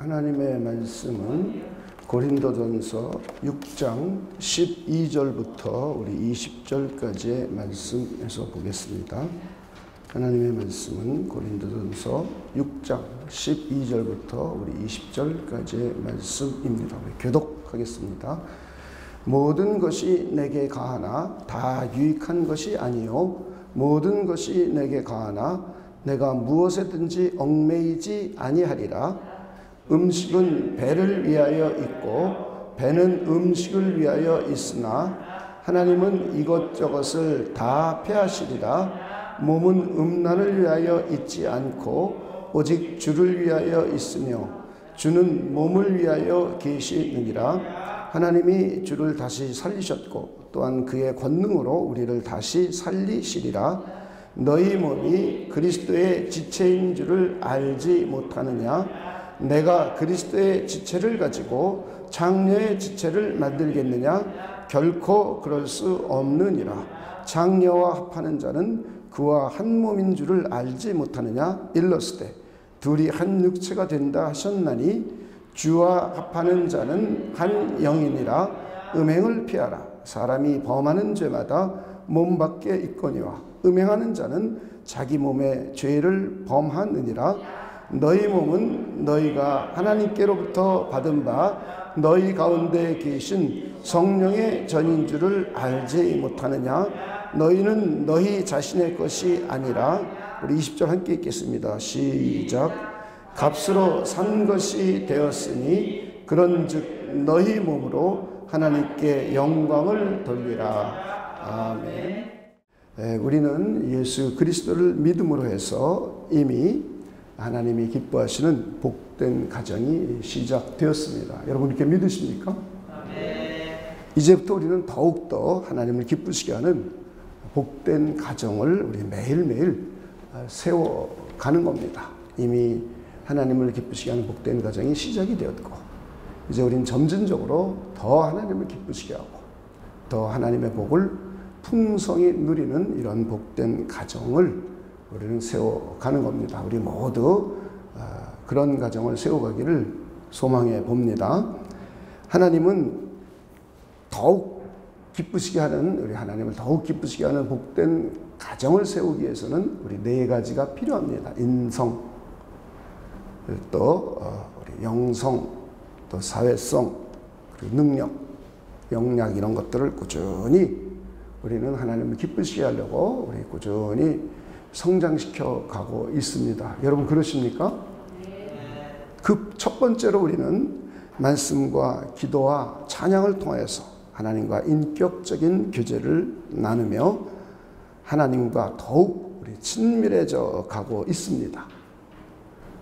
하나님의 말씀은 고린도전서 6장 12절부터 우리 20절까지의 말씀에서 보겠습니다. 하나님의 말씀은 고린도전서 6장 12절부터 우리 20절까지의 말씀입니다. 우리 교독하겠습니다. 모든 것이 내게 가하나 다 유익한 것이 아니요 모든 것이 내게 가하나 내가 무엇에든지 얽매이지 아니하리라. 음식은 배를 위하여 있고 배는 음식을 위하여 있으나 하나님은 이것저것을 다 폐하시리라. 몸은 음란을 위하여 있지 않고 오직 주를 위하여 있으며 주는 몸을 위하여 계시느니라. 하나님이 주를 다시 살리셨고 또한 그의 권능으로 우리를 다시 살리시리라. 너희 몸이 그리스도의 지체인 줄을 알지 못하느냐? 내가 그리스도의 지체를 가지고 장녀의 지체를 만들겠느냐? 결코 그럴 수 없느니라. 장녀와 합하는 자는 그와 한 몸인 줄을 알지 못하느냐? 일렀으되 둘이 한 육체가 된다 하셨나니 주와 합하는 자는 한 영이니라. 음행을 피하라. 사람이 범하는 죄마다 몸 밖에 있거니와 음행하는 자는 자기 몸에 죄를 범하느니라. 너희 몸은 너희가 하나님께로부터 받은 바 너희 가운데 계신 성령의 전인 줄을 알지 못하느냐? 너희는 너희 자신의 것이 아니라. 우리 20절 함께 읽겠습니다. 시작. 값으로 산 것이 되었으니 그런즉 너희 몸으로 하나님께 영광을 돌리라. 아멘. 우리는 예수 그리스도를 믿음으로 해서 이미 하나님이 기뻐하시는 복된 가정이 시작되었습니다. 여러분 이렇게 믿으십니까? 이제부터 우리는 더욱더 하나님을 기쁘시게 하는 복된 가정을 우리 매일매일 세워가는 겁니다. 이미 하나님을 기쁘시게 하는 복된 가정이 시작이 되었고 이제 우리는 점진적으로 더 하나님을 기쁘시게 하고 더 하나님의 복을 풍성히 누리는 이런 복된 가정을 우리는 세워가는 겁니다. 우리 모두 그런 가정을 세워가기를 소망해 봅니다. 하나님은 더욱 기쁘시게 하는 우리 하나님을 더욱 기쁘시게 하는 복된 가정을 세우기 위해서는 우리 네 가지가 필요합니다. 인성, 또 우리 영성, 또 사회성, 그리고 능력, 역량 이런 것들을 꾸준히 우리는 하나님을 기쁘시게 하려고 우리 꾸준히 성장시켜 가고 있습니다. 여러분 그러십니까? 그 첫 번째로 우리는 말씀과 기도와 찬양을 통해서 하나님과 인격적인 교제를 나누며 하나님과 더욱 우리 친밀해져 가고 있습니다.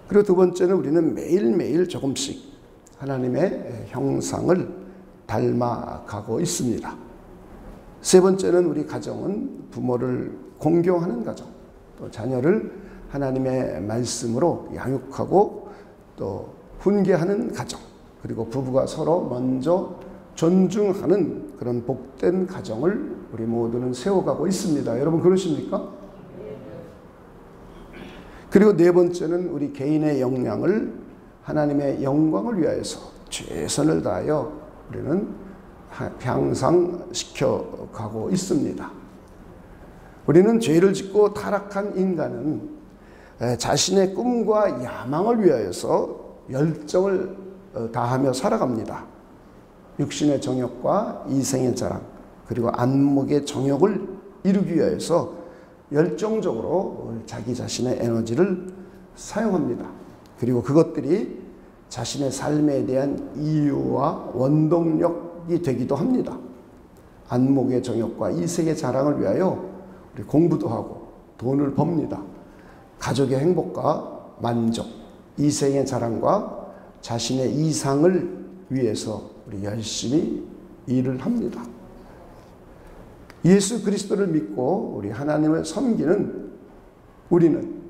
그리고 두 번째는 우리는 매일매일 조금씩 하나님의 형상을 닮아가고 있습니다. 세 번째는 우리 가정은 부모를 공경하는 가정, 또 자녀를 하나님의 말씀으로 양육하고 또 훈계하는 가정, 그리고 부부가 서로 먼저 존중하는 그런 복된 가정을 우리 모두는 세워가고 있습니다. 여러분 그러십니까? 그리고 네 번째는 우리 개인의 역량을 하나님의 영광을 위하여서 최선을 다하여 우리는 향상시켜 가고 있습니다. 우리는 죄를 짓고 타락한 인간은 자신의 꿈과 야망을 위하여서 열정을 다하며 살아갑니다. 육신의 정욕과 이생의 자랑 그리고 안목의 정욕을 이루기 위해서 열정적으로 자기 자신의 에너지를 사용합니다. 그리고 그것들이 자신의 삶에 대한 이유와 원동력이 되기도 합니다. 안목의 정욕과 이색의 자랑을 위하여 우리 공부도 하고 돈을 법니다. 가족의 행복과 만족, 이생의 자랑과 자신의 이상을 위해서 우리 열심히 일을 합니다. 예수 그리스도를 믿고 우리 하나님을 섬기는 우리는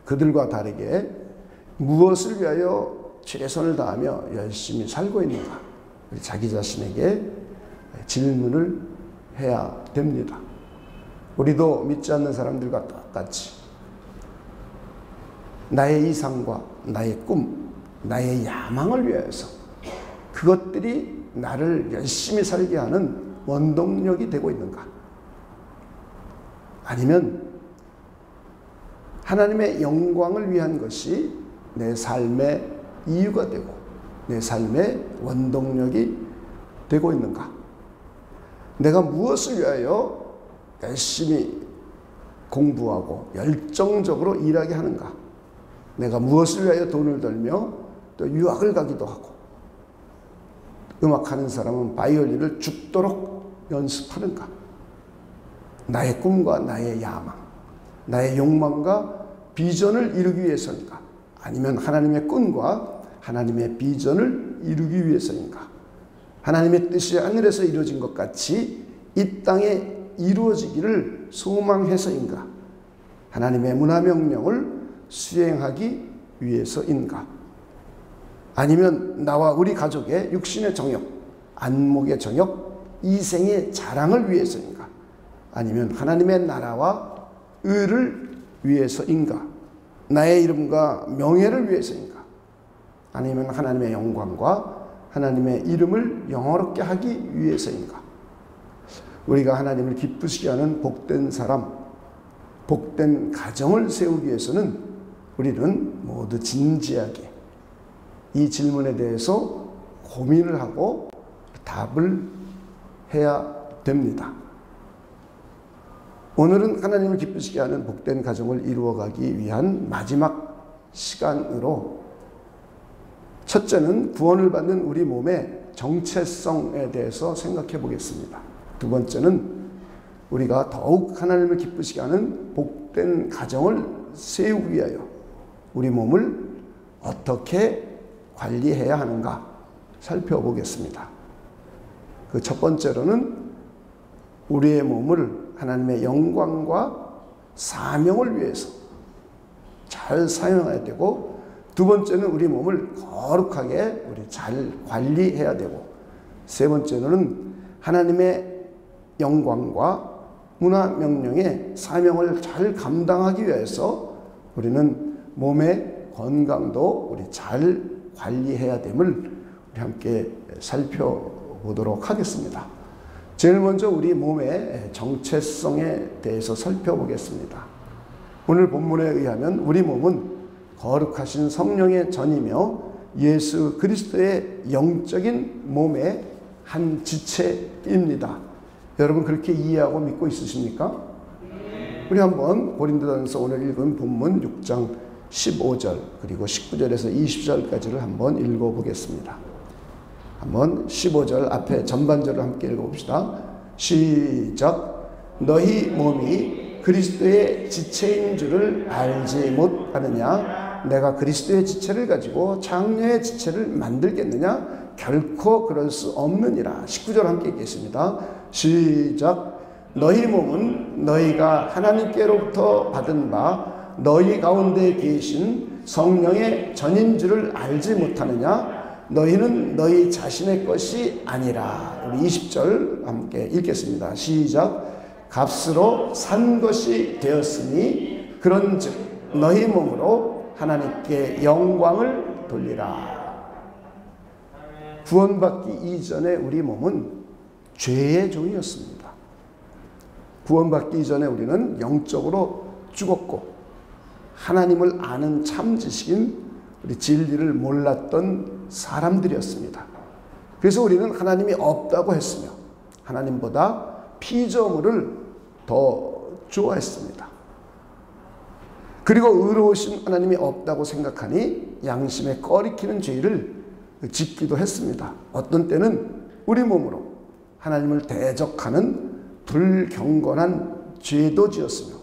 그들과 다르게 무엇을 위하여 최선을 다하며 열심히 살고 있는가? 우리 자기 자신에게 질문을 해야 됩니다. 우리도 믿지 않는 사람들과 똑같이 나의 이상과 나의 꿈, 나의 야망을 위하여서 그것들이 나를 열심히 살게 하는 원동력이 되고 있는가? 아니면 하나님의 영광을 위한 것이 내 삶의 이유가 되고 내 삶의 원동력이 되고 있는가? 내가 무엇을 위하여 열심히 공부하고 열정적으로 일하게 하는가? 내가 무엇을 위하여 돈을 들며 또 유학을 가기도 하고, 음악하는 사람은 바이올린을 죽도록 연습하는가? 나의 꿈과 나의 야망, 나의 욕망과 비전을 이루기 위해서인가? 아니면 하나님의 꿈과 하나님의 비전을 이루기 위해서인가? 하나님의 뜻이 하늘에서 이루어진 것 같이 이 땅에 이루어지기를 소망해서인가? 하나님의 문화명령을 수행하기 위해서인가? 아니면 나와 우리 가족의 육신의 정욕, 안목의 정욕, 이생의 자랑을 위해서인가? 아니면 하나님의 나라와 의를 위해서인가? 나의 이름과 명예를 위해서인가? 아니면 하나님의 영광과 하나님의 이름을 영화롭게 하기 위해서인가? 우리가 하나님을 기쁘시게 하는 복된 사람, 복된 가정을 세우기 위해서는 우리는 모두 진지하게 이 질문에 대해서 고민을 하고 답을 해야 됩니다. 오늘은 하나님을 기쁘시게 하는 복된 가정을 이루어가기 위한 마지막 시간으로, 첫째는 구원을 받는 우리 몸의 정체성에 대해서 생각해 보겠습니다. 두 번째는 우리가 더욱 하나님을 기쁘시게 하는 복된 가정을 세우기 위하여 우리 몸을 어떻게 관리해야 하는가 살펴보겠습니다. 그 첫 번째로는 우리의 몸을 하나님의 영광과 사명을 위해서 잘 사용해야 되고, 두 번째는 우리 몸을 거룩하게 우리 잘 관리해야 되고, 세 번째로는 하나님의 영광과 문화명령의 사명을 잘 감당하기 위해서 우리는 몸의 건강도 우리 잘 관리해야 됨을 우리 함께 살펴보도록 하겠습니다. 제일 먼저 우리 몸의 정체성에 대해서 살펴보겠습니다. 오늘 본문에 의하면 우리 몸은 거룩하신 성령의 전이며 예수 그리스도의 영적인 몸의 한 지체입니다. 여러분 그렇게 이해하고 믿고 있으십니까? 우리 한번 고린도전서 오늘 읽은 본문 6장 15절 그리고 19절에서 20절까지를 한번 읽어보겠습니다. 한번 15절 앞에 전반절을 함께 읽어봅시다. 시작. 너희 몸이 그리스도의 지체인 줄을 알지 못하느냐? 내가 그리스도의 지체를 가지고 장녀의 지체를 만들겠느냐? 결코 그럴 수 없느니라. 19절 함께 읽겠습니다. 시작. 너희 몸은 너희가 하나님께로부터 받은 바 너희 가운데 계신 성령의 전인 줄을 알지 못하느냐? 너희는 너희 자신의 것이 아니라. 우리 20절 함께 읽겠습니다. 시작. 값으로 산 것이 되었으니 그런즉 너희 몸으로 하나님께 영광을 돌리라. 구원받기 이전에 우리 몸은 죄의 종이었습니다. 구원받기 이전에 우리는 영적으로 죽었고 하나님을 아는 참 지식인 우리 진리를 몰랐던 사람들이었습니다. 그래서 우리는 하나님이 없다고 했으며 하나님보다 피조물을 더 좋아했습니다. 그리고 의로우신 하나님이 없다고 생각하니 양심에 꺼리키는 죄를 짓기도 했습니다. 어떤 때는 우리 몸으로 하나님을 대적하는 불경건한 죄도 지었으며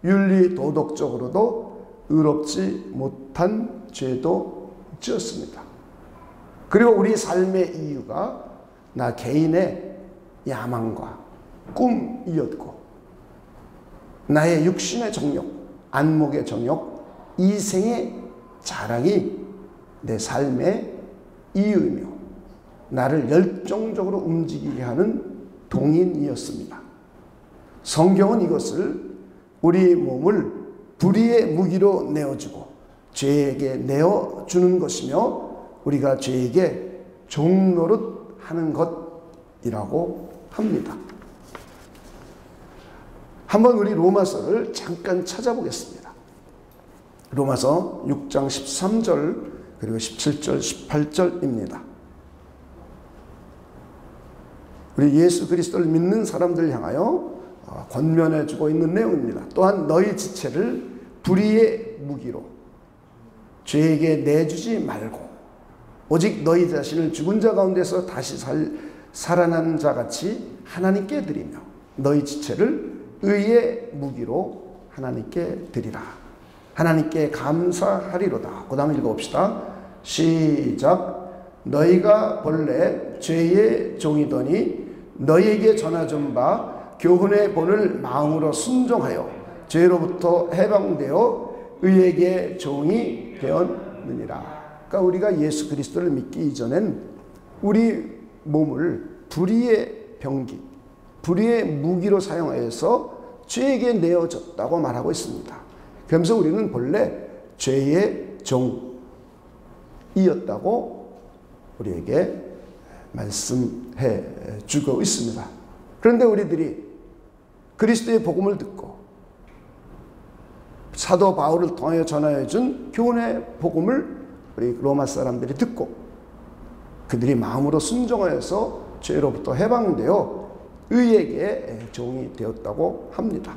윤리 도덕적으로도 의롭지 못한 죄도 지었습니다. 그리고 우리 삶의 이유가 나 개인의 야망과 꿈이었고 나의 육신의 정욕, 안목의 정욕, 이생의 자랑이 내 삶의 이유이며 나를 열정적으로 움직이게 하는 동인이었습니다. 성경은 이것을 우리 몸을 불의의 무기로 내어주고 죄에게 내어주는 것이며 우리가 죄에게 종노릇하는 것이라고 합니다. 한번 우리 로마서를 잠깐 찾아보겠습니다. 로마서 6장 13절 그리고 17절 18절입니다. 우리 예수 그리스도를 믿는 사람들 향하여 권면해주고 있는 내용입니다. 또한 너희 지체를 불의의 무기로 죄에게 내주지 말고 오직 너희 자신을 죽은 자 가운데서 다시 살아난 자 같이 하나님께 드리며 너희 지체를 의의 무기로 하나님께 드리라. 하나님께 감사하리로다. 그 다음 읽어봅시다. 시작. 너희가 본래 죄의 종이더니 너희에게 전하준 바 교훈의 본을 마음으로 순종하여 죄로부터 해방되어 의에게 종이 되었느니라. 그러니까 우리가 예수 그리스도를 믿기 이전엔 우리 몸을 불의의 병기, 불의의 무기로 사용하여서 죄에게 내어졌다고 말하고 있습니다. 그러면서 우리는 본래 죄의 종이었다고 우리에게 말씀해 주고 있습니다. 그런데 우리들이 그리스도의 복음을 듣고 사도 바울을 통하여 전하여 준 교훈의 복음을 우리 로마 사람들이 듣고 그들이 마음으로 순종하여서 죄로부터 해방되어 의에게 종이 되었다고 합니다.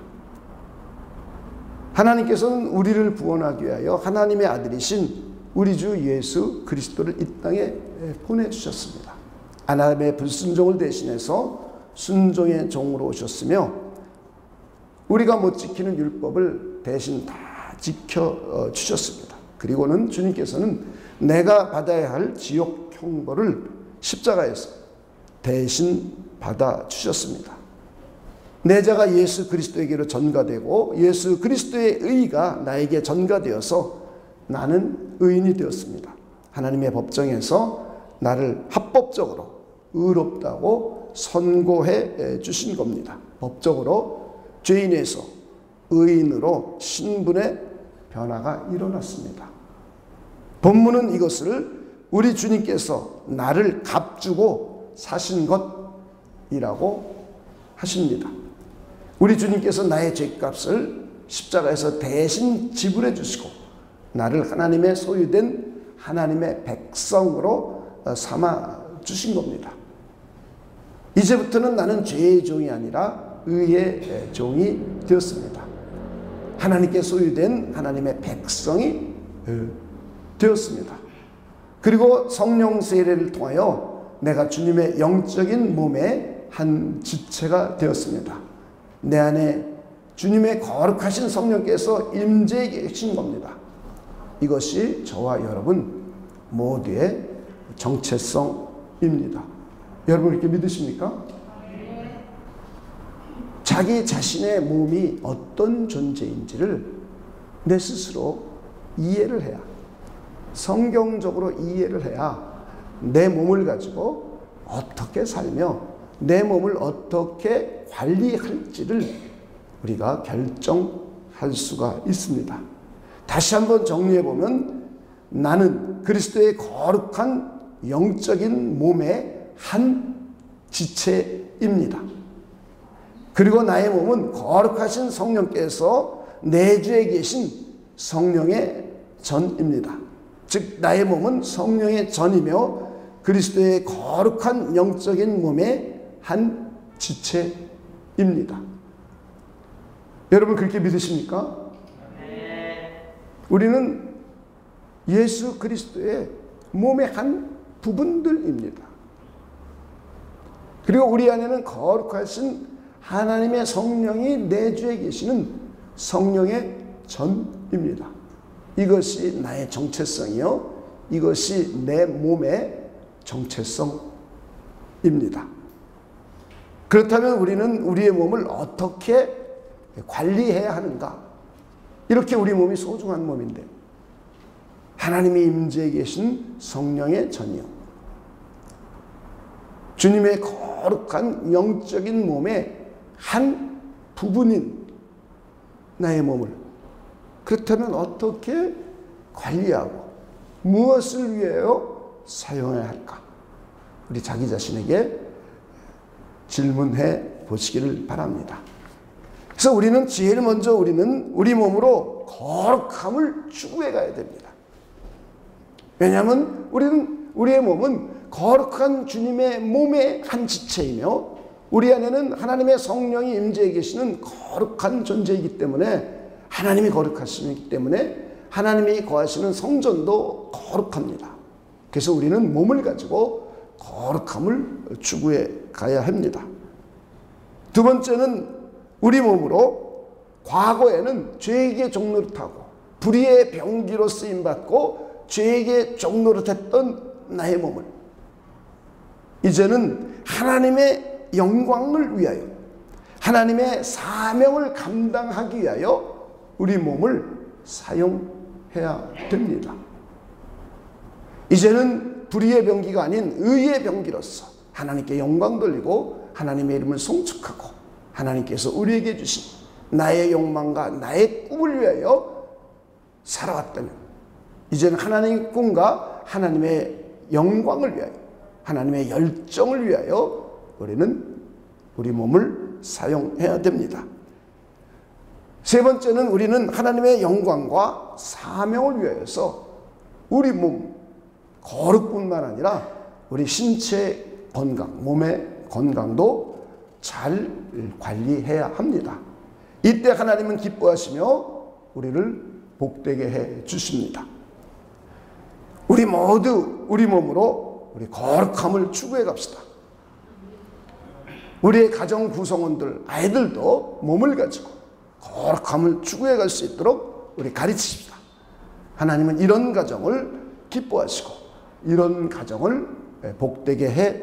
하나님께서는 우리를 구원하기 위하여 하나님의 아들이신 우리 주 예수 그리스도를 이 땅에 보내주셨습니다. 하나님의 불순종을 대신해서 순종의 종으로 오셨으며 우리가 못 지키는 율법을 대신 다 지켜주셨습니다. 그리고는 주님께서는 내가 받아야 할 지옥 형벌을 십자가에서 대신 받아주셨습니다. 내 자가 예수 그리스도에게로 전가되고 예수 그리스도의 의가 나에게 전가되어서 나는 의인이 되었습니다. 하나님의 법정에서 나를 합법적으로 의롭다고 선고해 주신 겁니다. 법적으로 죄인에서 의인으로 신분의 변화가 일어났습니다. 본문은 이것을 우리 주님께서 나를 값주고 사신 것이라고 하십니다. 우리 주님께서 나의 죄값을 십자가에서 대신 지불해 주시고 나를 하나님의 소유된 하나님의 백성으로 삼아 주신 겁니다. 이제부터는 나는 죄의 종이 아니라 의의 종이 되었습니다. 하나님께 소유된 하나님의 백성이 되었습니다. 그리고 성령 세례를 통하여 내가 주님의 영적인 몸의 한 지체가 되었습니다. 내 안에 주님의 거룩하신 성령께서 임재해 계신 겁니다. 이것이 저와 여러분 모두의 정체성입니다. 여러분 이렇게 믿으십니까? 자기 자신의 몸이 어떤 존재인지를 내 스스로 이해를 해야, 성경적으로 이해를 해야 내 몸을 가지고 어떻게 살며 내 몸을 어떻게 관리할지를 우리가 결정할 수가 있습니다. 다시 한번 정리해보면 나는 그리스도의 거룩한 영적인 몸의 한 지체입니다. 그리고 나의 몸은 거룩하신 성령께서 내주에 계신 성령의 전입니다. 즉 나의 몸은 성령의 전이며 그리스도의 거룩한 영적인 몸의 한 지체입니다. 여러분 그렇게 믿으십니까? 우리는 예수 그리스도의 몸의 한 부분들입니다. 그리고 우리 안에는 거룩하신 하나님의 성령이 내주에 계시는 성령의 전입니다. 이것이 나의 정체성이요, 이것이 내 몸의 정체성입니다. 그렇다면 우리는 우리의 몸을 어떻게 관리해야 하는가? 이렇게 우리 몸이 소중한 몸인데 하나님이 임재해 계신 성령의 전이요, 주님의 거룩한 영적인 몸의 한 부분인 나의 몸을, 그렇다면 어떻게 관리하고 무엇을 위하여 사용해야 할까? 우리 자기 자신에게 질문해 보시기를 바랍니다. 그래서 우리는 제일 먼저 우리는 우리 몸으로 거룩함을 추구해 가야 됩니다. 왜냐하면 우리의 몸은 거룩한 주님의 몸의 한 지체이며 우리 안에는 하나님의 성령이 임재해 계시는 거룩한 존재이기 때문에 하나님이 거룩하시기 때문에 하나님이 거하시는 성전도 거룩합니다. 그래서 우리는 몸을 가지고 거룩함을 추구해 가야 합니다. 두 번째는 우리 몸으로 과거에는 죄에게 종노릇하고 불의의 병기로 쓰임받고 죄에게 종노릇했던 나의 몸을 이제는 하나님의 영광을 위하여 하나님의 사명을 감당하기 위하여 우리 몸을 사용해야 됩니다. 이제는 불의의 병기가 아닌 의의 병기로서 하나님께 영광 돌리고 하나님의 이름을 송축하고 하나님께서 우리에게 주신 나의 욕망과 나의 꿈을 위하여 살아왔다면 이제는 하나님의 꿈과 하나님의 영광을 위하여 하나님의 열정을 위하여 우리는 우리 몸을 사용해야 됩니다. 세 번째는 우리는 하나님의 영광과 사명을 위하여서 우리 몸 거룩뿐만 아니라 우리 신체 건강, 몸의 건강도 잘 관리해야 합니다. 이때 하나님은 기뻐하시며 우리를 복되게 해 주십니다. 우리 모두 우리 몸으로 우리 거룩함을 추구해 갑시다. 우리의 가정 구성원들, 아이들도 몸을 가지고 거룩함을 추구해 갈 수 있도록 우리 가르치십시다. 하나님은 이런 가정을 기뻐하시고 이런 가정을 복되게 해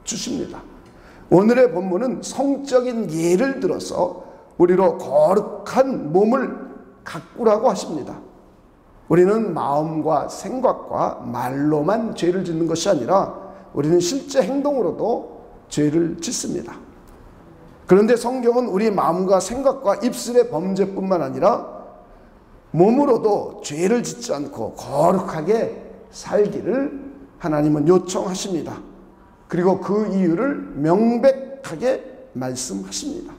주십니다. 오늘의 본문은 성적인 예를 들어서 우리로 거룩한 몸을 가꾸라고 하십니다. 우리는 마음과 생각과 말로만 죄를 짓는 것이 아니라 우리는 실제 행동으로도 죄를 짓습니다. 그런데 성경은 우리 마음과 생각과 입술의 범죄뿐만 아니라 몸으로도 죄를 짓지 않고 거룩하게 살기를 하나님은 요청하십니다. 그리고 그 이유를 명백하게 말씀하십니다.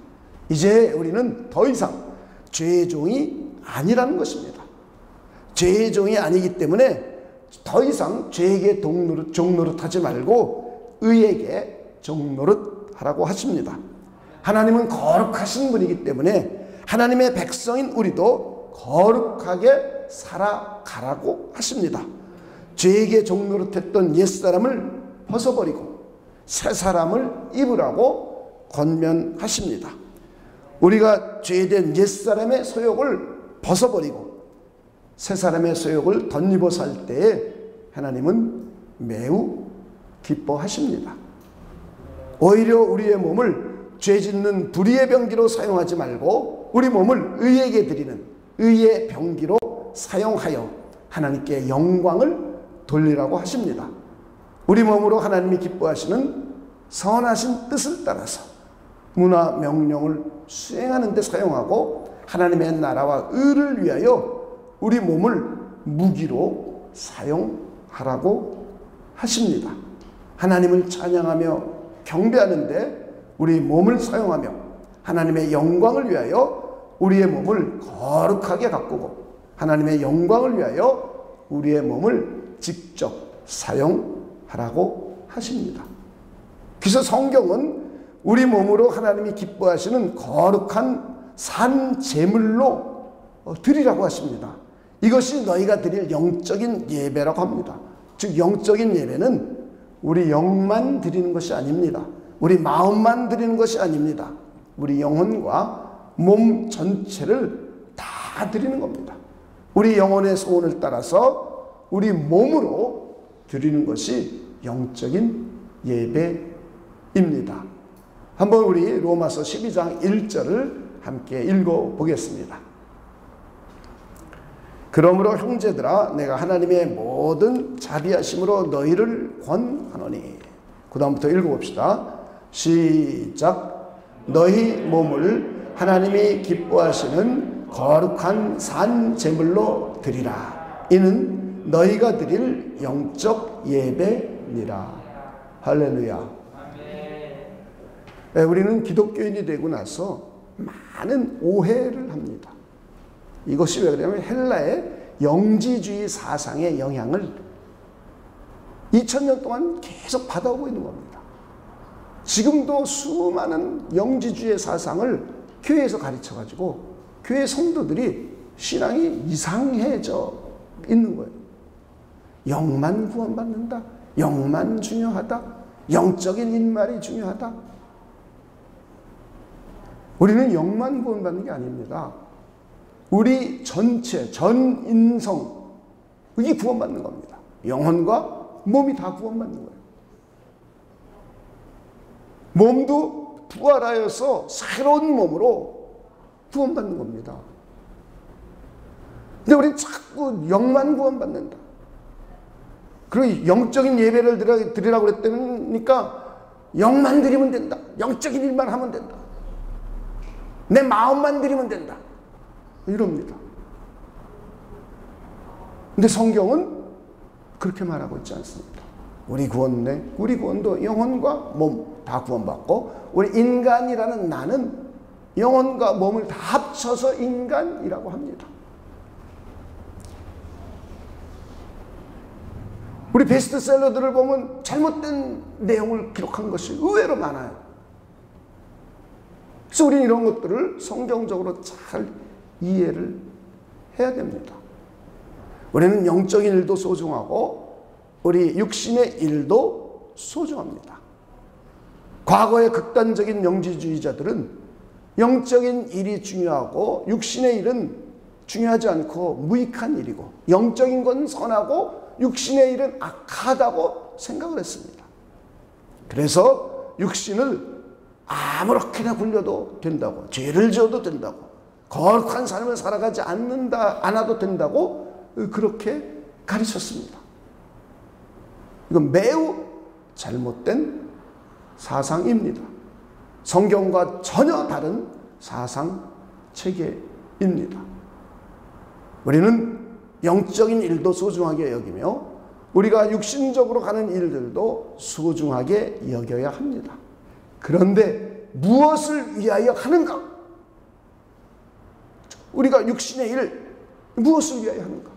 이제 우리는 더 이상 죄의 종이 아니라는 것입니다. 죄의 종이 아니기 때문에 더 이상 죄에게 종노릇하지 말고 의에게 종노릇하라고 하십니다. 하나님은 거룩하신 분이기 때문에 하나님의 백성인 우리도 거룩하게 살아가라고 하십니다. 죄에게 종노릇했던 옛사람을 벗어버리고 새 사람을 입으라고 권면하십니다. 우리가 죄된 옛사람의 소욕을 벗어버리고 새 사람의 소욕을 덧입어 살 때에 하나님은 매우 기뻐하십니다. 오히려 우리의 몸을 죄 짓는 불의의 병기로 사용하지 말고 우리 몸을 의에게 드리는 의의 병기로 사용하여 하나님께 영광을 돌리라고 하십니다. 우리 몸으로 하나님이 기뻐하시는 선하신 뜻을 따라서 문화 명령을 수행하는 데 사용하고 하나님의 나라와 의를 위하여 우리 몸을 무기로 사용하라고 하십니다. 하나님을 찬양하며 경배하는데 우리 몸을 사용하며 하나님의 영광을 위하여 우리의 몸을 거룩하게 가꾸고 하나님의 영광을 위하여 우리의 몸을 직접 사용하라고 하십니다. 그래서 성경은 우리 몸으로 하나님이 기뻐하시는 거룩한 산 제물로 드리라고 하십니다. 이것이 너희가 드릴 영적인 예배라고 합니다. 즉 영적인 예배는 우리 영만 드리는 것이 아닙니다. 우리 마음만 드리는 것이 아닙니다. 우리 영혼과 몸 전체를 다 드리는 겁니다. 우리 영혼의 소원을 따라서 우리 몸으로 드리는 것이 영적인 예배입니다. 한번 우리 로마서 12장 1절을 함께 읽어보겠습니다. 그러므로 형제들아 내가 하나님의 모든 자비하심으로 너희를 권하노니 그 다음부터 읽어봅시다. 시작. 너희 몸을 하나님이 기뻐하시는 거룩한 산 제물로 드리라. 이는 너희가 드릴 영적 예배니라. 할렐루야. 우리는 기독교인이 되고 나서 많은 오해를 합니다. 이것이 왜 그러냐면 헬라의 영지주의 사상의 영향을 2000년 동안 계속 받아오고 있는 겁니다. 지금도 수많은 영지주의 사상을 교회에서 가르쳐가지고 교회 성도들이 신앙이 이상해져 있는 거예요. 영만 구원받는다. 영만 중요하다. 영적인 인말이 중요하다. 우리는 영만 구원받는 게 아닙니다. 우리 전체, 전 인성, 이게 구원받는 겁니다. 영혼과 몸이 다 구원받는 거예요. 몸도 부활하여서 새로운 몸으로 구원받는 겁니다. 근데 우리는 자꾸 영만 구원받는다. 그리고 영적인 예배를 드리라고 그랬다니까 영만 드리면 된다. 영적인 일만 하면 된다. 내 마음만 드리면 된다. 이럽니다. 근데 성경은 그렇게 말하고 있지 않습니다. 우리 구원도 영혼과 몸 다 구원받고 우리 인간이라는 나는 영혼과 몸을 다 합쳐서 인간이라고 합니다. 우리 베스트셀러들을 보면 잘못된 내용을 기록한 것이 의외로 많아요. 그래서 우리는 이런 것들을 성경적으로 잘 이해를 해야 됩니다. 우리는 영적인 일도 소중하고 우리 육신의 일도 소중합니다. 과거의 극단적인 영지주의자들은 영적인 일이 중요하고 육신의 일은 중요하지 않고 무익한 일이고 영적인 건 선하고 육신의 일은 악하다고 생각을 했습니다. 그래서 육신을 아무렇게나 굴려도 된다고, 죄를 지어도 된다고, 거룩한 삶을 살아가지 않아도 된다고 그렇게 가르쳤습니다. 이건 매우 잘못된 사상입니다. 성경과 전혀 다른 사상 체계입니다. 우리는 영적인 일도 소중하게 여기며 우리가 육신적으로 가는 일들도 소중하게 여겨야 합니다. 그런데 무엇을 위하여 하는가? 우리가 육신의 일 무엇을 위하여 하는가?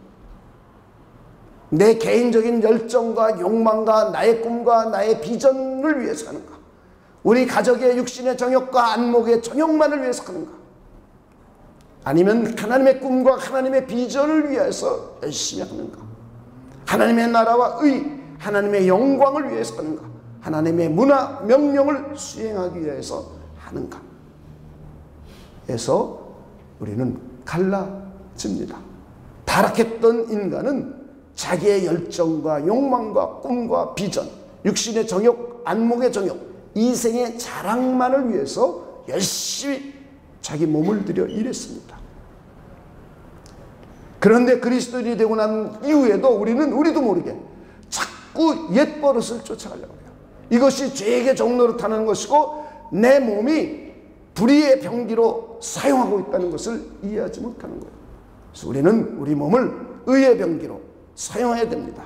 내 개인적인 열정과 욕망과 나의 꿈과 나의 비전을 위해서 하는가? 우리 가족의 육신의 정욕과 안목의 정욕만을 위해서 하는가? 아니면 하나님의 꿈과 하나님의 비전을 위해서 열심히 하는가? 하나님의 나라와 하나님의 영광을 위해서 하는가? 하나님의 문화, 명령을 수행하기 위해서 하는가? 에서 우리는 갈라집니다. 타락했던 인간은 자기의 열정과 욕망과 꿈과 비전, 육신의 정욕, 안목의 정욕, 이생의 자랑만을 위해서 열심히 자기 몸을 들여 일했습니다. 그런데 그리스도인이 되고 난 이후에도 우리도 모르게 자꾸 옛 버릇을 쫓아가려고 해요. 이것이 죄의 종로로 타는 것이고 내 몸이 불의의 병기로 사용하고 있다는 것을 이해하지 못하는 거예요. 그래서 우리는 우리 몸을 의의 병기로 사용해야 됩니다.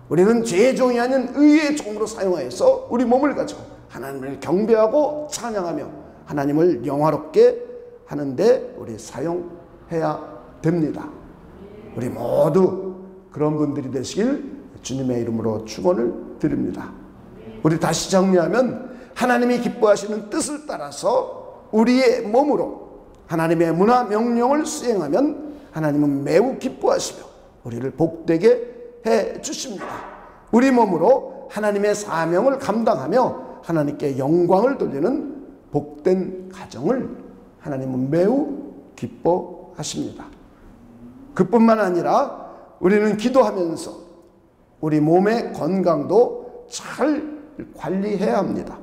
우리는 죄의 종이 아닌 의의 종으로 사용하여서 우리 몸을 가지고 하나님을 경배하고 찬양하며 하나님을 영화롭게 하는데 우리 사용해야 됩니다. 우리 모두 그런 분들이 되시길 주님의 이름으로 축원을 드립니다. 우리 다시 정리하면 하나님이 기뻐하시는 뜻을 따라서 우리의 몸으로 하나님의 문화 명령을 수행하면 하나님은 매우 기뻐하시며 우리를 복되게 해 주십니다. 우리 몸으로 하나님의 사명을 감당하며 하나님께 영광을 돌리는 복된 가정을 하나님은 매우 기뻐하십니다. 그뿐만 아니라 우리는 기도하면서 우리 몸의 건강도 잘 관리해야 합니다.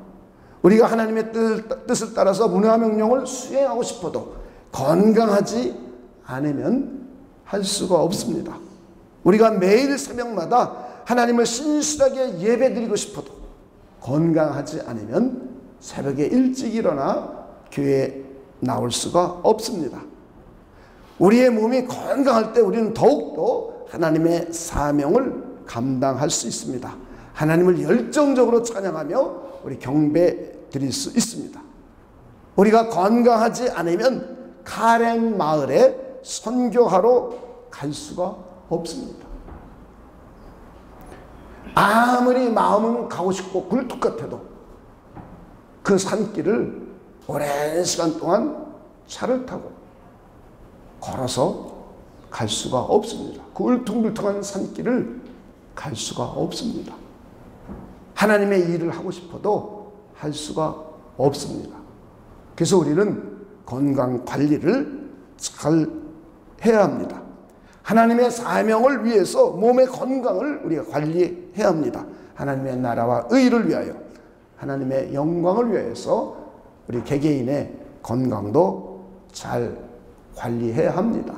우리가 하나님의 뜻을 따라서 문화 명령을 수행하고 싶어도 건강하지 않으면 할 수가 없습니다. 우리가 매일 새벽마다 하나님을 신실하게 예배드리고 싶어도 건강하지 않으면 새벽에 일찍 일어나 교회에 나올 수가 없습니다. 우리의 몸이 건강할 때 우리는 더욱더 하나님의 사명을 감당할 수 있습니다. 하나님을 열정적으로 찬양하며 우리 경배 드릴 수 있습니다. 우리가 건강하지 않으면 카렌 마을에 선교하러 갈 수가 없습니다. 아무리 마음은 가고 싶고 굴뚝 같아도 그 산길을 오랜 시간 동안 차를 타고 걸어서 갈 수가 없습니다. 그 울퉁불퉁한 산길을 갈 수가 없습니다. 하나님의 일을 하고 싶어도 할 수가 없습니다. 그래서 우리는 건강 관리를 잘 해야 합니다. 하나님의 사명을 위해서 몸의 건강을 우리가 관리해야 합니다. 하나님의 나라와 의를 위하여, 하나님의 영광을 위해서 우리 개개인의 건강도 잘 관리해야 합니다.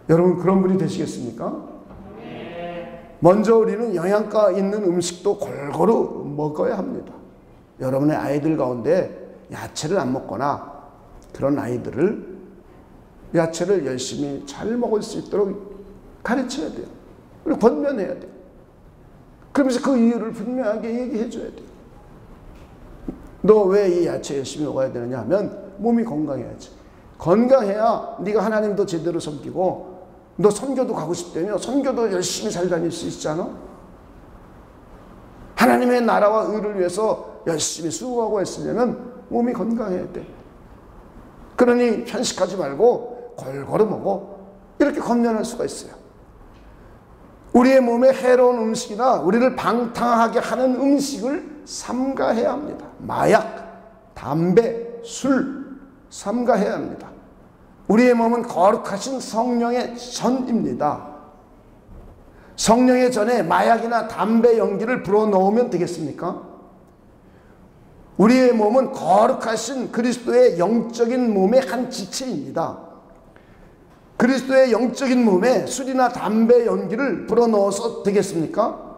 여러분 그런 분이 되시겠습니까? 먼저 우리는 영양가 있는 음식도 골고루 먹어야 합니다. 여러분의 아이들 가운데 야채를 안 먹거나 그런 아이들을 야채를 열심히 잘 먹을 수 있도록 가르쳐야 돼요. 그리고 권면해야 돼요. 그러면서 그 이유를 분명하게 얘기해 줘야 돼요. 너 왜 이 야채 열심히 먹어야 되느냐 하면 몸이 건강해야지. 건강해야 네가 하나님도 제대로 섬기고 너 선교도 가고 싶다며 선교도 열심히 잘 다닐 수 있잖아. 하나님의 나라와 의를 위해서 열심히 수고하고 했으려면 몸이 건강해야 돼. 그러니 편식하지 말고 골고루 먹어. 이렇게 권면할 수가 있어요. 우리의 몸에 해로운 음식이나 우리를 방탕하게 하는 음식을 삼가해야 합니다. 마약, 담배, 술 삼가해야 합니다. 우리의 몸은 거룩하신 성령의 전입니다. 성령의 전에 마약이나 담배 연기를 불어넣으면 되겠습니까? 우리의 몸은 거룩하신 그리스도의 영적인 몸의 한 지체입니다. 그리스도의 영적인 몸에 술이나 담배 연기를 불어넣어서 되겠습니까?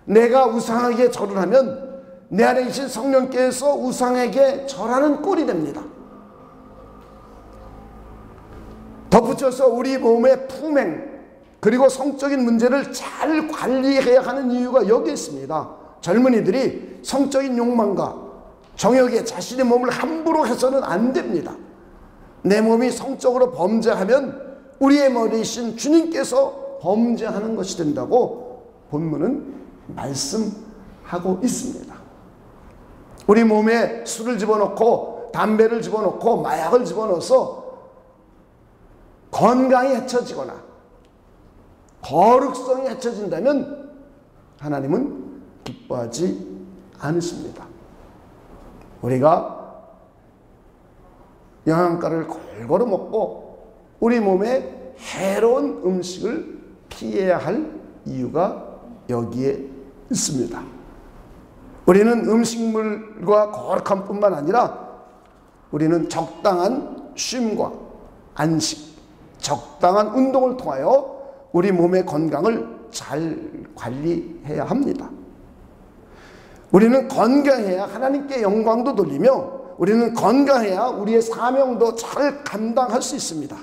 내가 우상에게 절을 하면 내 안에 계신 성령께서 우상에게 절하는 꼴이 됩니다. 덧붙여서 우리 몸의 품행 그리고 성적인 문제를 잘 관리해야 하는 이유가 여기에 있습니다. 젊은이들이 성적인 욕망과 정욕에 자신의 몸을 함부로 해서는 안 됩니다. 내 몸이 성적으로 범죄하면 우리의 머리이신 주님께서 범죄하는 것이 된다고 본문은 말씀하고 있습니다. 우리 몸에 술을 집어넣고 담배를 집어넣고 마약을 집어넣어서 건강이 해쳐지거나 거룩성이 해쳐진다면 하나님은 기뻐하지 않으십니다. 우리가 영양가를 골고루 먹고 우리 몸에 해로운 음식을 피해야 할 이유가 여기에 있습니다. 우리는 음식물과 거룩함 뿐만 아니라 우리는 적당한 쉼과 안식, 적당한 운동을 통하여 우리 몸의 건강을 잘 관리해야 합니다. 우리는 건강해야 하나님께 영광도 돌리며 우리는 건강해야 우리의 사명도 잘 감당할 수 있습니다.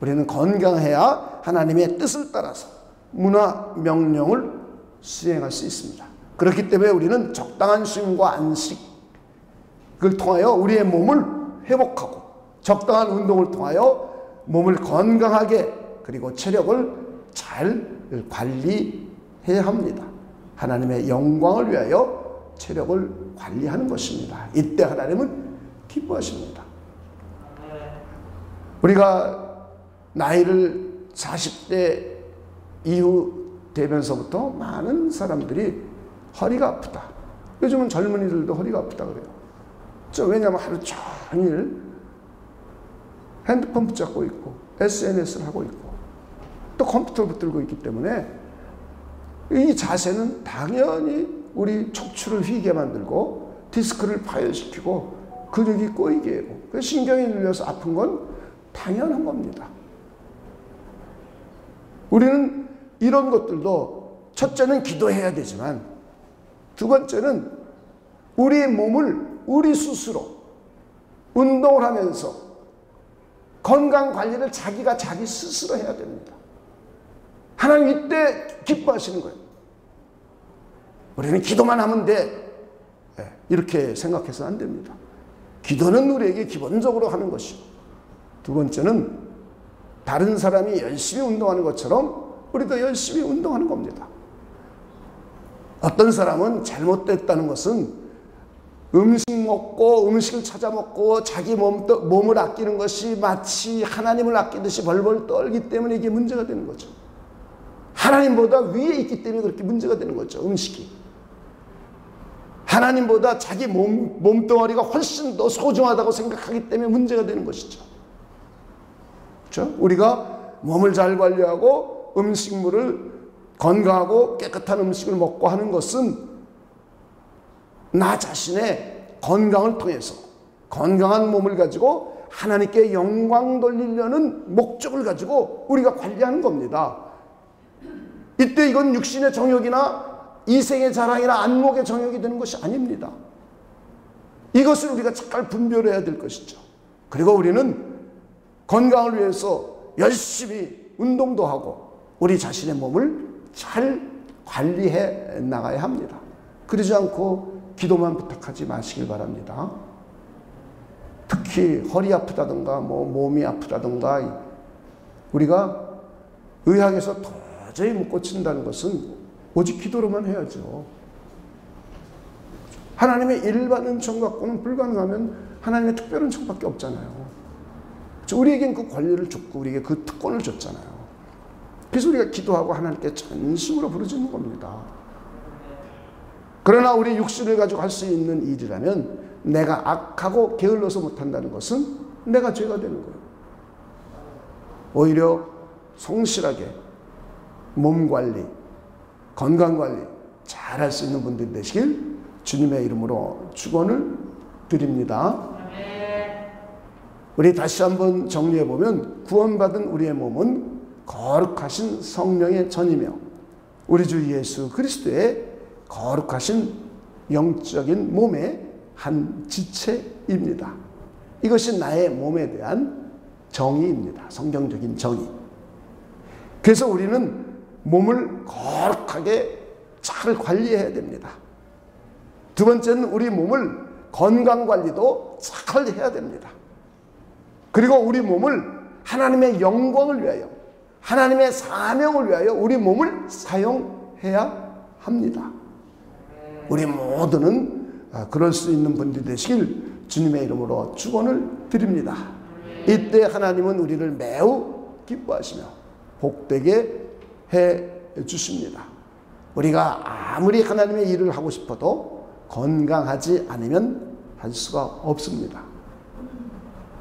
우리는 건강해야 하나님의 뜻을 따라서 문화 명령을 수행할 수 있습니다. 그렇기 때문에 우리는 적당한 쉼과 안식을 통하여 우리의 몸을 회복하고 적당한 운동을 통하여 몸을 건강하게 그리고 체력을 잘 관리해야 합니다. 하나님의 영광을 위하여 체력을 관리하는 것입니다. 이때 하나님은 기뻐하십니다. 우리가 나이를 40대 이후 되면서부터 많은 사람들이 허리가 아프다. 요즘은 젊은이들도 허리가 아프다 그래요. 왜냐하면 하루 종일 핸드폰 붙잡고 있고 SNS를 하고 있고 또 컴퓨터를 붙들고 있기 때문에 이 자세는 당연히 우리 척추를 휘게 만들고 디스크를 파열시키고 근육이 꼬이게 하고 신경이 눌려서 아픈 건 당연한 겁니다. 우리는 이런 것들도 첫째는 기도해야 되지만 두 번째는 우리의 몸을 우리 스스로 운동을 하면서 건강 관리를 자기가 자기 스스로 해야 됩니다. 하나님 이때 기뻐하시는 거예요. 우리는 기도만 하면 돼. 이렇게 생각해서는 안 됩니다. 기도는 우리에게 기본적으로 하는 것이고, 두 번째는 다른 사람이 열심히 운동하는 것처럼 우리도 열심히 운동하는 겁니다. 어떤 사람은 잘못됐다는 것은 음식 먹고 음식을 찾아 먹고 자기 몸을 아끼는 것이 마치 하나님을 아끼듯이 벌벌 떨기 때문에 이게 문제가 되는 거죠. 하나님보다 위에 있기 때문에 그렇게 문제가 되는 거죠. 음식이. 하나님보다 자기 몸뚱아리가 훨씬 더 소중하다고 생각하기 때문에 문제가 되는 것이죠. 그렇죠? 우리가 몸을 잘 관리하고 음식물을 건강하고 깨끗한 음식을 먹고 하는 것은 나 자신의 건강을 통해서 건강한 몸을 가지고 하나님께 영광 돌리려는 목적을 가지고 우리가 관리하는 겁니다. 이때 이건 육신의 정욕이나 이생의 자랑이나 안목의 정욕이 되는 것이 아닙니다. 이것을 우리가 잘 분별해야 될 것이죠. 그리고 우리는 건강을 위해서 열심히 운동도 하고 우리 자신의 몸을 잘 관리해 나가야 합니다. 그러지 않고 기도만 부탁하지 마시길 바랍니다. 특히 허리 아프다든가 몸이 아프다든가 우리가 의학에서 도저히 못 고친다는 것은 오직 기도로만 해야죠. 하나님의 일반 은총 갖고는 불가능하면 하나님의 특별 은총밖에 없잖아요. 우리에겐 그 권리를 줬고 우리에게 그 특권을 줬잖아요. 그래서 우리가 기도하고 하나님께 전심으로 부르짖는 겁니다. 그러나 우리 육신을 가지고 할 수 있는 일이라면 내가 악하고 게을러서 못한다는 것은 내가 죄가 되는 거예요. 오히려 성실하게 몸관리, 건강관리 잘 할 수 있는 분들이 되시길 주님의 이름으로 축원을 드립니다. 우리 다시 한번 정리해보면 구원받은 우리의 몸은 거룩하신 성령의 전이며 우리 주 예수 그리스도의 거룩하신 영적인 몸의 한 지체입니다. 이것이 나의 몸에 대한 정의입니다. 성경적인 정의. 그래서 우리는 몸을 거룩하게 잘 관리해야 됩니다. 두 번째는 우리 몸을 건강관리도 잘 해야 됩니다. 그리고 우리 몸을 하나님의 영광을 위하여 하나님의 사명을 위하여 우리 몸을 사용해야 합니다. 우리 모두는 그럴 수 있는 분들이 되시길 주님의 이름으로 축원을 드립니다. 이때 하나님은 우리를 매우 기뻐하시며 복되게 해 주십니다. 우리가 아무리 하나님의 일을 하고 싶어도 건강하지 않으면 할 수가 없습니다.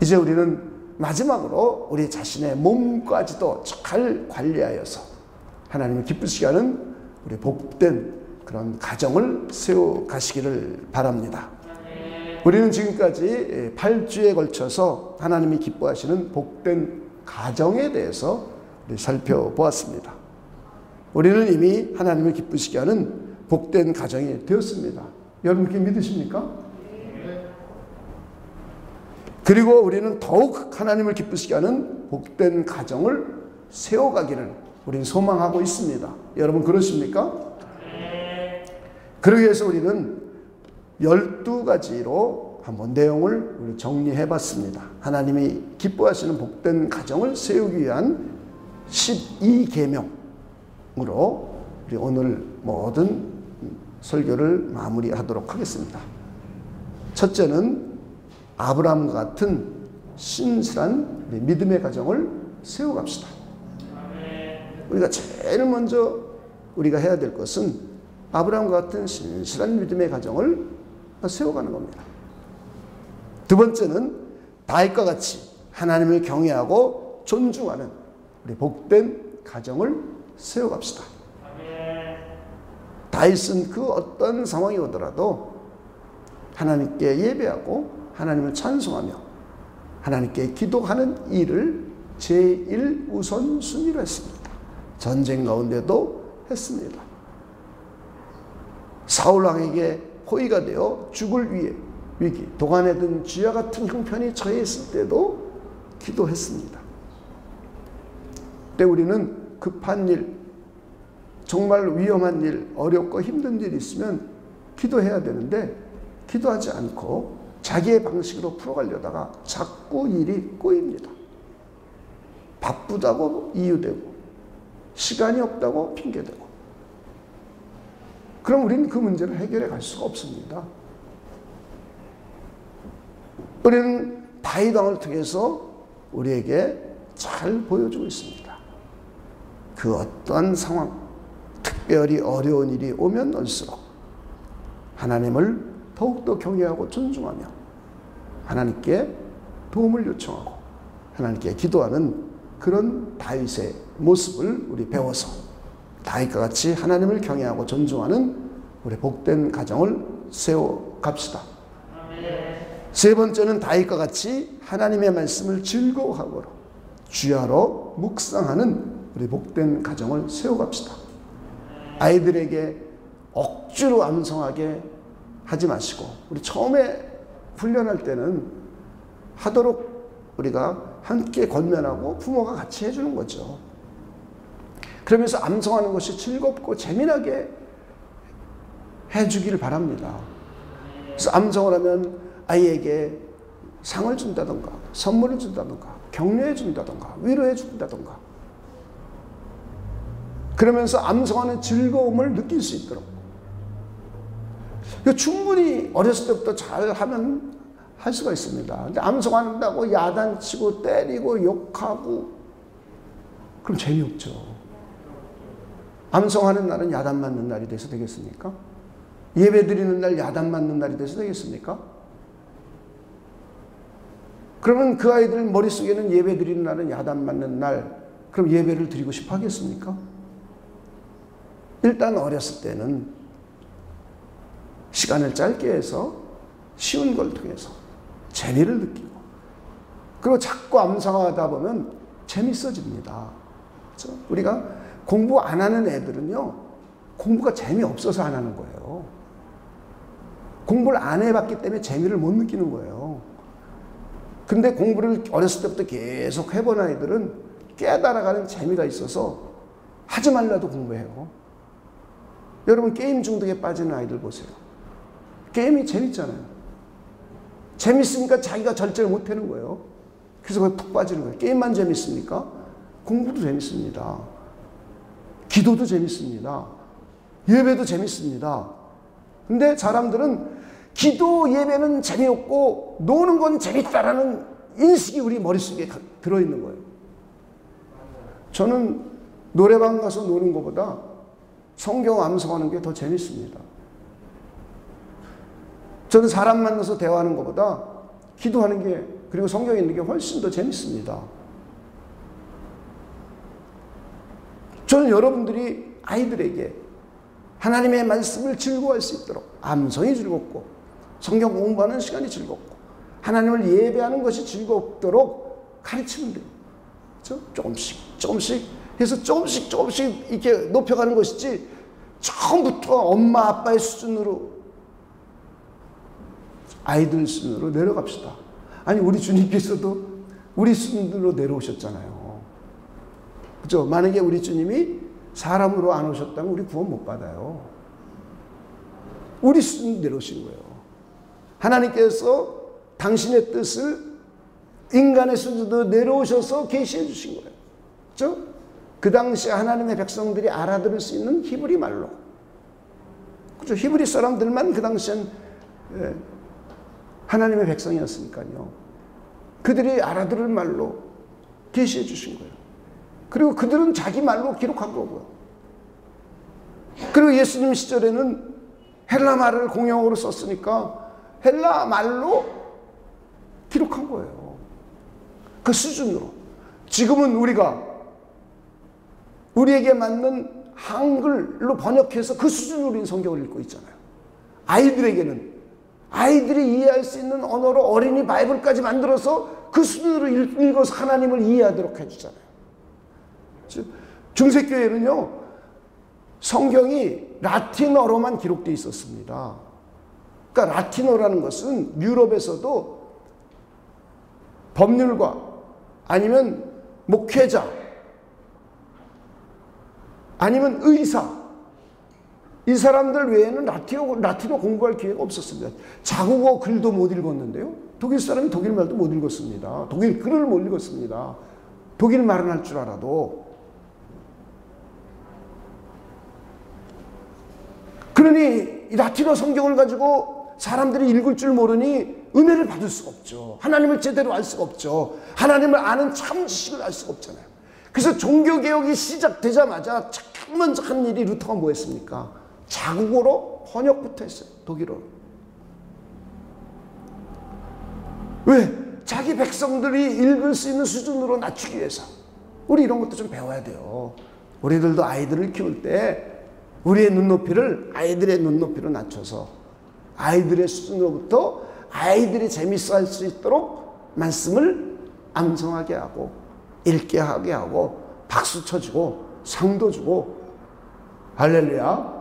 이제 우리는 마지막으로 우리 자신의 몸까지도 잘 관리하여서 하나님을 기쁘시게 하는 우리 복된 그런 가정을 세워가시기를 바랍니다. 우리는 지금까지 8주에 걸쳐서 하나님이 기뻐하시는 복된 가정에 대해서 살펴보았습니다. 우리는 이미 하나님을 기쁘시게 하는 복된 가정이 되었습니다. 여러분 그렇게 믿으십니까? 그리고 우리는 더욱 하나님을 기쁘시게 하는 복된 가정을 세워가기를 우리는 소망하고 있습니다. 여러분 그러십니까? 그러기 위해서 우리는 12가지로 한번 내용을 정리해 봤습니다. 하나님이 기뻐하시는 복된 가정을 세우기 위한 12계명으로 우리 오늘 모든 설교를 마무리하도록 하겠습니다. 첫째는 아브라함과 같은 신실한 믿음의 가정을 세워갑시다. 우리가 제일 먼저 우리가 해야 될 것은 아브라함과 같은 신실한 믿음의 가정을 세워가는 겁니다. 두 번째는 다윗과 같이 하나님을 경외하고 존중하는 우리 복된 가정을 세워갑시다. 다윗은 그 어떤 상황이 오더라도 하나님께 예배하고 하나님을 찬송하며 하나님께 기도하는 일을 제일 우선순위로 했습니다. 전쟁 가운데도 했습니다. 사울왕에게 포위가 되어 죽을 위기, 도간에 든 쥐와 같은 형편이 처했을 때도 기도했습니다. 그때 우리는 급한 일, 정말 위험한 일, 어렵고 힘든 일이 있으면 기도해야 되는데 기도하지 않고 자기의 방식으로 풀어가려다가 자꾸 일이 꼬입니다. 바쁘다고 이유되고 시간이 없다고 핑계대고. 그럼 우리는 그 문제를 해결해 갈 수가 없습니다. 우리는 다윗 왕을 통해서 우리에게 잘 보여주고 있습니다. 그 어떠한 상황, 특별히 어려운 일이 오면 올수록 하나님을 더욱더 경외하고 존중하며 하나님께 도움을 요청하고 하나님께 기도하는 그런 다윗의 모습을 우리 배워서 다윗과 같이 하나님을 경외하고 존중하는 우리 복된 가정을 세워갑시다. 세 번째는 다윗과 같이 하나님의 말씀을 즐거워하고 주야로 묵상하는 우리 복된 가정을 세워갑시다. 아이들에게 억지로 암송하게 하지 마시고 우리 처음에 훈련할 때는 하도록 우리가 함께 권면하고 부모가 같이 해주는 거죠. 그러면서 암송하는 것이 즐겁고 재미나게 해주기를 바랍니다. 그래서 암송을 하면 아이에게 상을 준다던가 선물을 준다던가 격려해 준다던가 위로해 준다던가 그러면서 암송하는 즐거움을 느낄 수 있도록 충분히 어렸을 때부터 잘하면 할 수가 있습니다. 근데 암송한다고 야단치고 때리고 욕하고 그럼 재미없죠. 암송하는 날은 야단 맞는 날이 돼서 되겠습니까? 예배 드리는 날 야단 맞는 날이 돼서 되겠습니까? 그러면 그 아이들 머릿속에는 예배 드리는 날은 야단 맞는 날, 그럼 예배를 드리고 싶어 하겠습니까? 일단 어렸을 때는 시간을 짧게 해서 쉬운 걸 통해서 재미를 느끼고 그리고 자꾸 암송하다 보면 재밌어집니다. 그렇죠? 우리가 공부 안 하는 애들은요, 공부가 재미없어서 안 하는 거예요. 공부를 안 해봤기 때문에 재미를 못 느끼는 거예요. 근데 공부를 어렸을 때부터 계속 해본 아이들은 깨달아가는 재미가 있어서 하지 말라도 공부해요. 여러분 게임 중독에 빠지는 아이들 보세요. 게임이 재밌잖아요. 재밌으니까 자기가 절제를 못하는 거예요. 그래서 거기 푹 빠지는 거예요. 게임만 재밌습니까? 공부도 재밌습니다. 기도도 재밌습니다. 예배도 재밌습니다. 근데 사람들은 기도 예배는 재미없고 노는 건 재밌다라는 인식이 우리 머릿속에 들어있는 거예요. 저는 노래방 가서 노는 것보다 성경 암송하는 게 더 재밌습니다. 저는 사람 만나서 대화하는 것보다 기도하는 게, 그리고 성경에 있는 게 훨씬 더 재밌습니다. 저는 여러분들이 아이들에게 하나님의 말씀을 즐거워할 수 있도록 암송이 즐겁고 성경 공부하는 시간이 즐겁고 하나님을 예배하는 것이 즐겁도록 가르치면 돼요. 그렇죠? 조금씩 해서 조금씩 이렇게 높여가는 것이지 처음부터 엄마 아빠의 수준으로 아이들 수준으로 내려갑시다. 아니 우리 주님께서도 우리 수준으로 내려오셨잖아요. 그렇죠? 만약에 우리 주님이 사람으로 안 오셨다면 우리 구원 못 받아요. 우리 수준으로 내려오신 거예요. 하나님께서 당신의 뜻을 인간의 수준으로 내려오셔서 계시해 주신 거예요. 그렇죠? 그 당시에 하나님의 백성들이 알아들을 수 있는 히브리 말로. 그렇죠? 히브리 사람들만 그 당시엔 하나님의 백성이었으니까요. 그들이 알아들을 말로 계시해 주신 거예요. 그리고 그들은 자기 말로 기록한 거고요. 그리고 예수님 시절에는 헬라 말을 공용어로 썼으니까 헬라 말로 기록한 거예요. 그 수준으로. 지금은 우리가 우리에게 맞는 한글로 번역해서 그 수준으로 우리는 성경을 읽고 있잖아요. 아이들에게는 아이들이 이해할 수 있는 언어로 어린이 바이블까지 만들어서 그 수준으로 읽어서 하나님을 이해하도록 해주잖아요. 중세교회는요, 성경이 라틴어로만 기록되어 있었습니다. 그러니까 라틴어라는 것은 유럽에서도 법률가 아니면 목회자 아니면 의사. 이 사람들 외에는 라틴어 공부할 기회가 없었습니다. 자국어 글도 못 읽었는데요. 독일 사람이 독일 말도 못 읽었습니다. 독일 글을 못 읽었습니다. 독일 말은 할 줄 알아도. 그러니 이 라틴어 성경을 가지고 사람들이 읽을 줄 모르니 은혜를 받을 수가 없죠. 하나님을 제대로 알 수가 없죠. 하나님을 아는 참 지식을 알 수가 없잖아요. 그래서 종교개혁이 시작되자마자 가장 먼저 한 일이 루터가 뭐 했습니까? 자국어로 번역부터 했어요. 독일어로. 왜? 자기 백성들이 읽을 수 있는 수준으로 낮추기 위해서. 우리 이런 것도 좀 배워야 돼요. 우리들도 아이들을 키울 때 우리의 눈높이를 아이들의 눈높이로 낮춰서 아이들의 수준으로부터 아이들이 재밌어 할 수 있도록 말씀을 암송하게 하고 읽게 하게 하고 박수 쳐주고 상도 주고 할렐루야.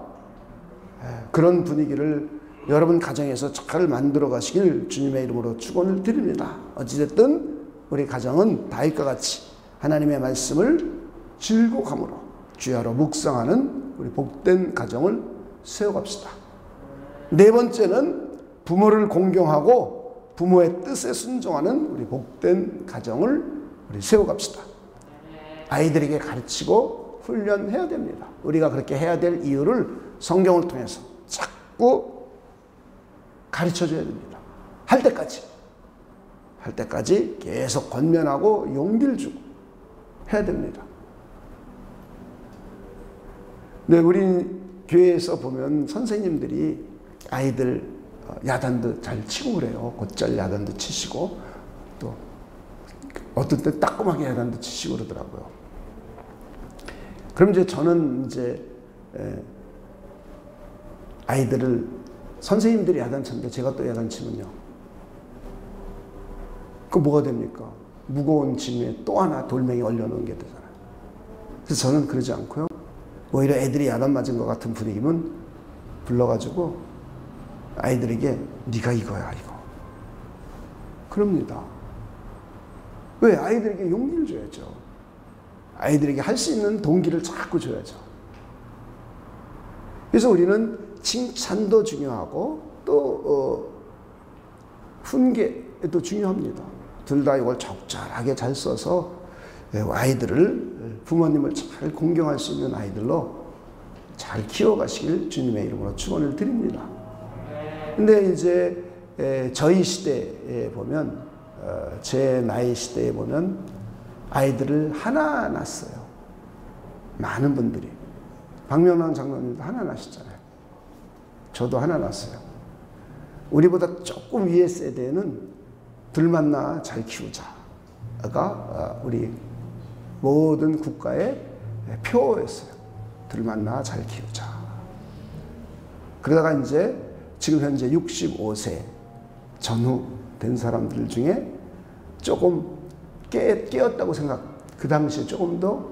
그런 분위기를 여러분 가정에서 잘 만들어 가시길 주님의 이름으로 축원을 드립니다. 어찌됐든 우리 가정은 다윗과 같이 하나님의 말씀을 즐거움으로 주야로 묵상하는 우리 복된 가정을 세워갑시다. 네 번째는 부모를 공경하고 부모의 뜻에 순종하는 우리 복된 가정을 우리 세워갑시다. 아이들에게 가르치고 훈련해야 됩니다. 우리가 그렇게 해야 될 이유를 성경을 통해서 자꾸 가르쳐줘야 됩니다. 할 때까지 계속 권면하고 용기를 주고 해야 됩니다. 네, 우리 교회에서 보면 선생님들이 아이들 야단도 잘 치고 그래요. 곧잘 야단도 치시고 또 어떤 때 따끔하게 야단도 치시고 그러더라고요. 그럼 이제 저는 이제 아이들을 선생님들이 야단 쳤는데 제가 또 야단 치면요. 그 뭐가 됩니까? 무거운 짐에 또 하나 돌멩이 얼려놓은 게 되잖아요. 그래서 저는 그러지 않고요. 오히려 애들이 야단 맞은 것 같은 분위기면 불러가지고 아이들에게 네가 이거야 이거. 그럽니다. 왜? 아이들에게 용기를 줘야죠. 아이들에게 할 수 있는 동기를 자꾸 줘야죠. 그래서 우리는 칭찬도 중요하고 또 훈계도 중요합니다. 둘 다 이걸 적절하게 잘 써서 아이들을 부모님을 잘 공경할 수 있는 아이들로 잘 키워가시길 주님의 이름으로 축원을 드립니다. 근데 이제 저희 시대에 보면 제 나이 시대에 보면 아이들을 하나 낳았어요. 많은 분들이. 박명란 장로님도 하나 낳으셨잖아요. 저도 하나 낳았어요. 우리보다 조금 위의 세대는 둘만 낳아 잘 키우자가 우리 모든 국가의 표어였어요. 둘만 낳아 잘 키우자. 그러다가 이제 지금 현재 65세 전후 된 사람들 중에 조금 깨었다고 그 당시에 조금 더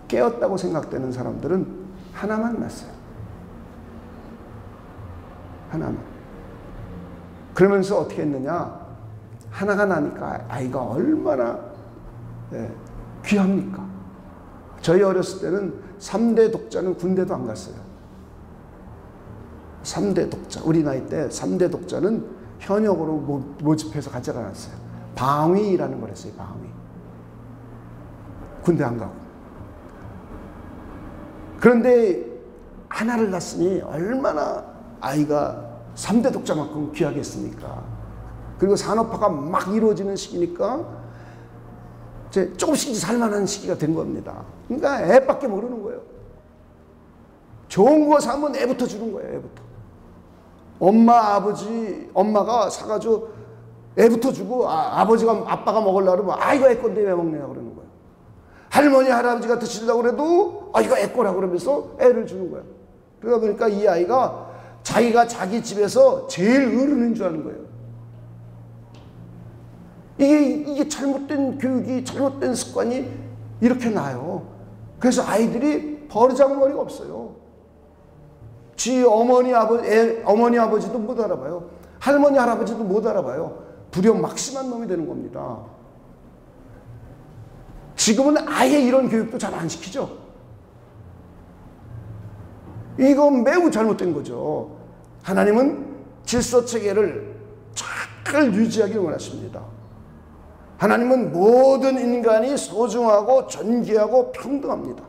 깨었다고 생각되는 사람들은 하나만 낳았어요. 하나만. 그러면서 어떻게 했느냐? 하나가 나니까 아이가 얼마나 귀합니까? 저희 어렸을 때는 3대 독자는 군대도 안 갔어요. 3대 독자. 우리 나이 때 3대 독자는 현역으로 모집해서 가져가 놨어요. 방위라는 걸 했어요. 방위. 군대 안 가고. 그런데 하나를 낳았으니 얼마나 아이가 3대 독자만큼 귀하겠습니까? 그리고 산업화가 막 이루어지는 시기니까 이제 조금씩 살만한 시기가 된 겁니다. 그러니까 애밖에 모르는 거예요. 좋은 거 사면 애부터 주는 거예요. 애부터. 엄마가 사가지고 애부터 주고 아빠가 먹으려고 그러면 이거 애 건데 왜 먹냐 그러는 거예요. 할머니 할아버지가 드시려고 그래도 이거 애 거라고 그러면서 애를 주는 거예요. 그러다 보니까 이 아이가 자기가 자기 집에서 제일 어른인 줄 아는 거예요. 이게 잘못된 교육이, 잘못된 습관이 이렇게 나요. 그래서 아이들이 버르장머리가 없어요. 어머니 아버지도 못 알아봐요. 할머니 할아버지도 못 알아봐요. 부려막심한 놈이 되는 겁니다. 지금은 아예 이런 교육도 잘 안 시키죠. 이건 매우 잘못된 거죠. 하나님은 질서 체계를 잘 유지하길 원하십니다. 하나님은 모든 인간이 소중하고 존귀하고 평등합니다.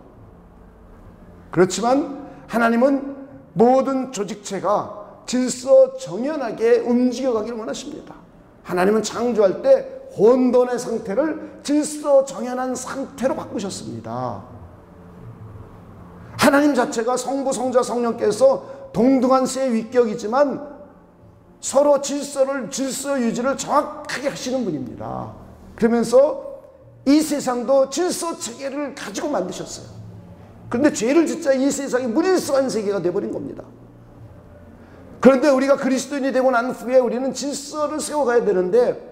그렇지만 하나님은 모든 조직체가 질서 정연하게 움직여가길 원하십니다. 하나님은 창조할 때 혼돈의 상태를 질서 정연한 상태로 바꾸셨습니다. 하나님 자체가 성부, 성자, 성령께서 동등한 세 위격이지만 서로 질서 유지를 정확하게 하시는 분입니다. 그러면서 이 세상도 질서 체계를 가지고 만드셨어요. 그런데 죄를 짓자 이 세상이 무질서한 세계가 되어버린 겁니다. 그런데 우리가 그리스도인이 되고 난 후에 우리는 질서를 세워가야 되는데,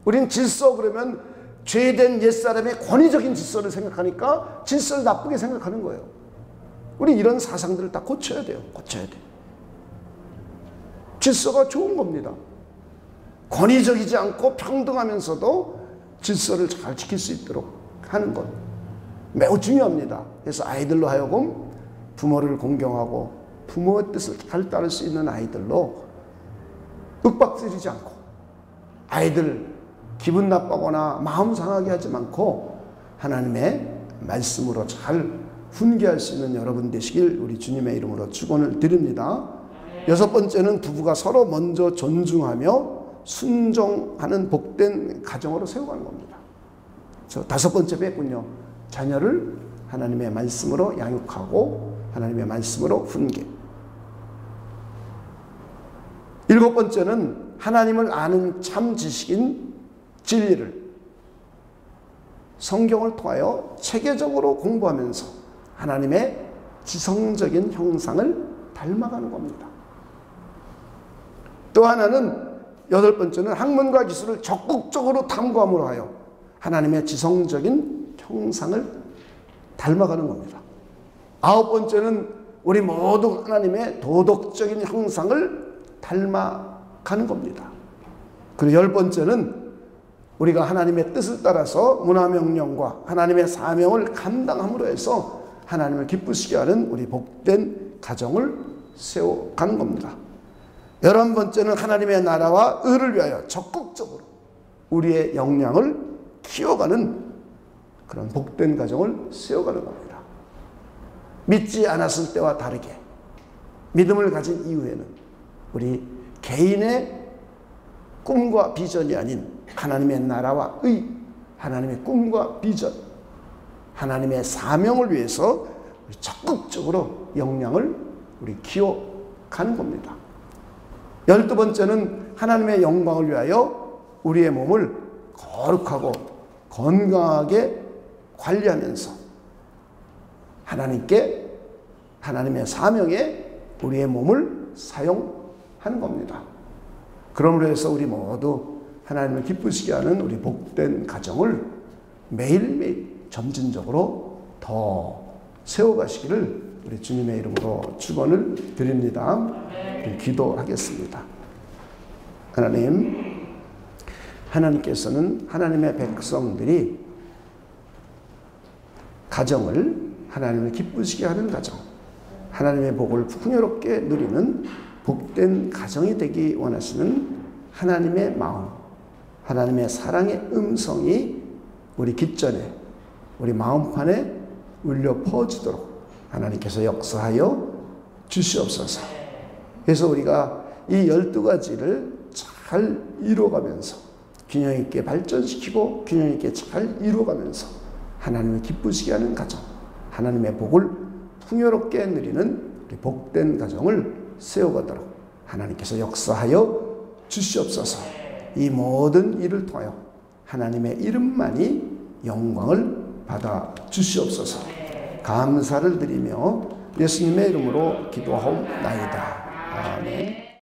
우리는 질서 그러면 죄된 옛사람의 권위적인 질서를 생각하니까 질서를 나쁘게 생각하는 거예요. 우리 이런 사상들을 다 고쳐야 돼요. 고쳐야 돼. 질서가 좋은 겁니다. 권위적이지 않고 평등하면서도 질서를 잘 지킬 수 있도록 하는 것 매우 중요합니다. 그래서 아이들로 하여금 부모를 공경하고 부모의 뜻을 잘 따를 수 있는 아이들로 윽박지르지 않고, 아이들 기분 나빠거나 마음 상하게 하지 않고 하나님의 말씀으로 잘 훈계할 수 있는 여러분 되시길 우리 주님의 이름으로 축원을 드립니다. 여섯 번째는 부부가 서로 먼저 존중하며 순종하는 복된 가정으로 세워가는 겁니다. 다섯 번째 뺐군요. 자녀를 하나님의 말씀으로 양육하고 하나님의 말씀으로 훈계. 일곱 번째는 하나님을 아는 참 지식인 진리를 성경을 통하여 체계적으로 공부하면서 하나님의 지성적인 형상을 닮아가는 겁니다. 또 하나는 여덟 번째는 학문과 기술을 적극적으로 탐구함으로 하여 하나님의 지성적인 형상을 닮아가는 겁니다. 아홉 번째는 우리 모두 하나님의 도덕적인 형상을 닮아가는 겁니다. 그리고 열 번째는 우리가 하나님의 뜻을 따라서 문화명령과 하나님의 사명을 감당함으로 해서 하나님을 기쁘시게 하는 우리 복된 가정을 세워가는 겁니다. 11번째는 하나님의 나라와 의를 위하여 적극적으로 우리의 역량을 키워가는 그런 복된 가정을 세워가는 겁니다. 믿지 않았을 때와 다르게 믿음을 가진 이후에는 우리 개인의 꿈과 비전이 아닌 하나님의 나라와 의, 하나님의 꿈과 비전, 하나님의 사명을 위해서 적극적으로 역량을 우리 키워가는 겁니다. 12번째는 하나님의 영광을 위하여 우리의 몸을 거룩하고 건강하게 관리하면서 하나님께, 하나님의 사명에 우리의 몸을 사용하는 겁니다. 그러므로 해서 우리 모두 하나님을 기쁘시게 하는 우리 복된 가정을 매일매일 점진적으로 더 세워가시기를 우리 주님의 이름으로 축원을 드립니다. 기도하겠습니다. 하나님께서는 하나님의 백성들이 가정을 하나님을 기쁘시게 하는 가정, 하나님의 복을 풍요롭게 누리는 복된 가정이 되기 원하시는 하나님의 마음, 하나님의 사랑의 음성이 우리 깃전에, 우리 마음판에 울려 퍼지도록 하나님께서 역사하여 주시옵소서. 그래서 우리가 이 12가지를 잘 이루어가면서 균형 있게 발전시키고 균형 있게 잘 이루어가면서 하나님을 기쁘시게 하는 가정, 하나님의 복을 풍요롭게 누리는 우리 복된 가정을 세워가도록 하나님께서 역사하여 주시옵소서. 이 모든 일을 통하여 하나님의 이름만이 영광을 받아 주시옵소서. 감사를 드리며 예수님의 이름으로 기도하옵나이다. 아멘.